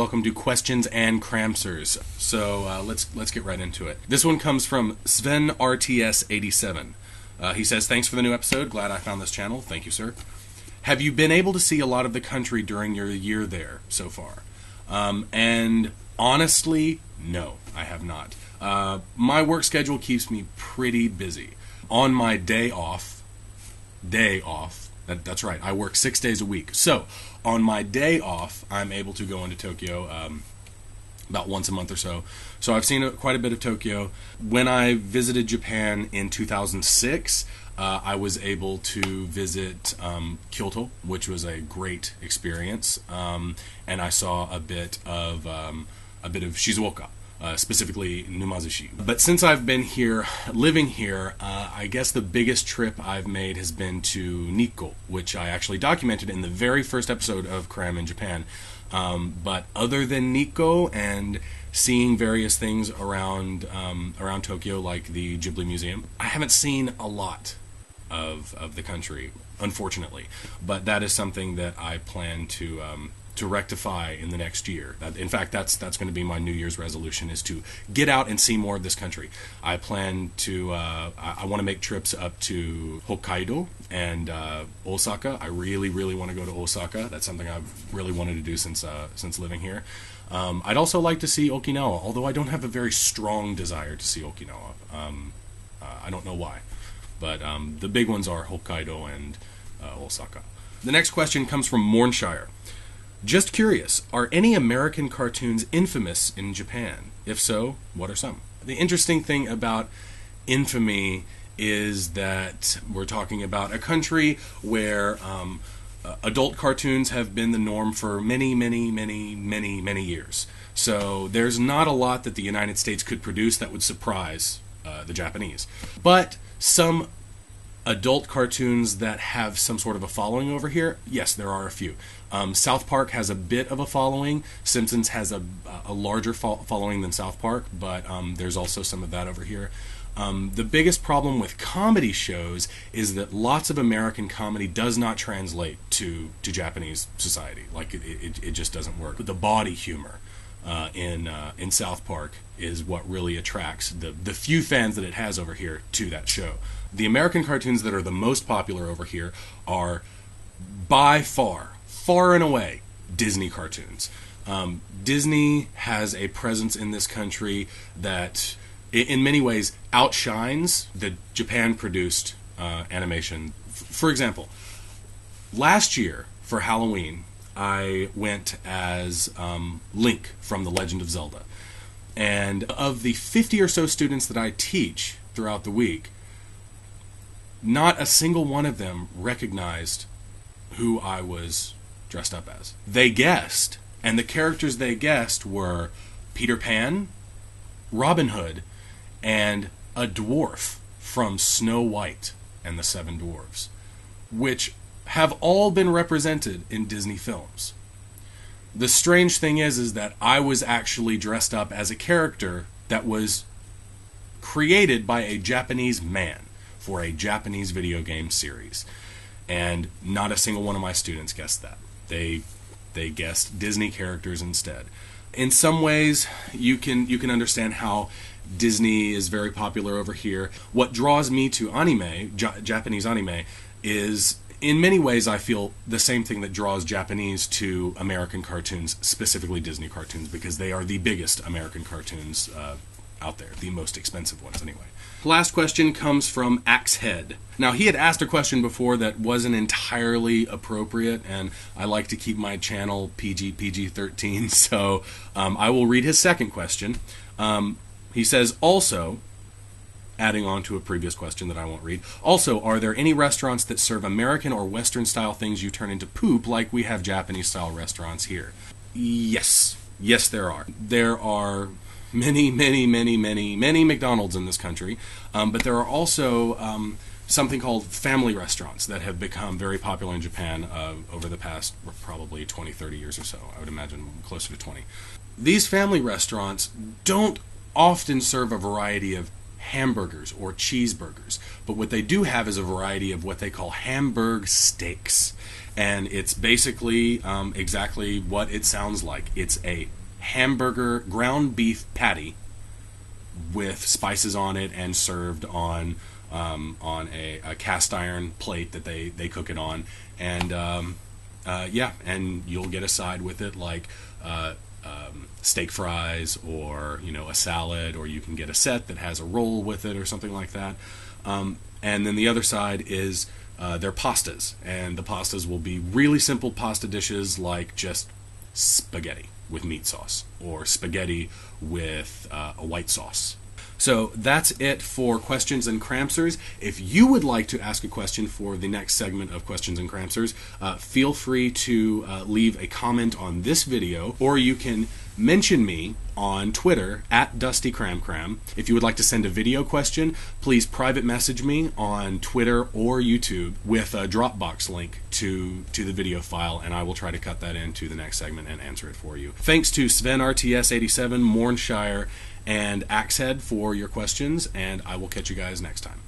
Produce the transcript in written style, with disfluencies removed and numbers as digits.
welcome to Questions and Kramswers. So let's get right into it. This one comes from Sven RTS 87. He says, "Thanks for the new episode. Glad I found this channel." Thank you, sir. Have you been able to see a lot of the country during your year there so far? And honestly, no, I have not. My work schedule keeps me pretty busy. On my day off, that's right, I work 6 days a week. So, on my day off, I'm able to go into Tokyo about once a month or so. So I've seen quite a bit of Tokyo. When I visited Japan in 2006, I was able to visit Kyoto, which was a great experience, and I saw a bit of Shizuoka. Specifically Numazushi. But since I've been here, living here, I guess the biggest trip I've made has been to Nikko, which I actually documented in the very first episode of Kram in Japan. But other than Nikko and seeing various things around Tokyo, like the Ghibli Museum, I haven't seen a lot of the country, unfortunately. But that is something that I plan to rectify in the next year. In fact, that's going to be my New Year's resolution, is to get out and see more of this country. I plan to, I want to make trips up to Hokkaido and Osaka. I really want to go to Osaka. That's something I've really wanted to do since living here. I'd also like to see Okinawa, although I don't have a very strong desire to see Okinawa. I don't know why. But the big ones are Hokkaido and Osaka. The next question comes from Mornshire. Just curious, are any American cartoons infamous in Japan? If so, what are some? The interesting thing about infamy is that we're talking about a country where adult cartoons have been the norm for many years. So there's not a lot that the United States could produce that would surprise the Japanese. But some adult cartoons that have some sort of a following over here, yes, there are a few. South Park has a bit of a following. Simpsons has a larger following than South Park, but there's also some of that over here. The biggest problem with comedy shows is that lots of American comedy does not translate to Japanese society. Like, it just doesn't work. The body humor in South Park is what really attracts the few fans that it has over here to that show. The American cartoons that are the most popular over here are, by far and away, Disney cartoons. Disney has a presence in this country that, in many ways, outshines the Japan-produced animation. For example, last year, for Halloween, I went as Link from The Legend of Zelda. And of the 50 or so students that I teach throughout the week, not a single one of them recognized who I was dressed up as. They guessed, and the characters they guessed were Peter Pan, Robin Hood, and a dwarf from Snow White and the Seven Dwarfs, which have all been represented in Disney films. The strange thing is that I was actually dressed up as a character that was created by a Japanese man for a Japanese video game series. And not a single one of my students guessed that. They guessed Disney characters instead. In some ways, you can understand how Disney is very popular over here. What draws me to anime, Japanese anime, is, in many ways, I feel the same thing that draws Japanese to American cartoons, specifically Disney cartoons, because they are the biggest American cartoons out there, the most expensive ones anyway. Last question comes from Axehead. Now, he had asked a question before that wasn't entirely appropriate, and I like to keep my channel PG-13, so I will read his second question. He says, also, adding on to a previous question that I won't read, also, are there any restaurants that serve American or Western-style things you turn into poop like we have Japanese-style restaurants here? Yes. Yes, there are. There are many McDonald's in this country, but there are also something called family restaurants that have become very popular in Japan over the past probably 20-30 years or so. I would imagine closer to 20. These family restaurants don't often serve a variety of hamburgers or cheeseburgers. But what they do have is a variety of what they call Hamburg steaks. And it's basically exactly what it sounds like. It's a hamburger ground beef patty with spices on it and served on a cast iron plate that they cook it on. And yeah, and you'll get a side with it like steak fries, or a salad, or you can get a set that has a roll with it or something like that. And then the other side is their pastas, and the pastas will be really simple pasta dishes like just spaghetti with meat sauce, or spaghetti with a white sauce. So that's it for Questions and Kramswers. If you would like to ask a question for the next segment of Questions and Kramswers, feel free to leave a comment on this video, or you can mention me on Twitter at DustyCramCram. If you would like to send a video question, please private message me on Twitter or YouTube with a Dropbox link to the video file, and I will try to cut that into the next segment and answer it for you. Thanks to Sven RTS87, Mornshire, and Axehead for your questions, and I will catch you guys next time.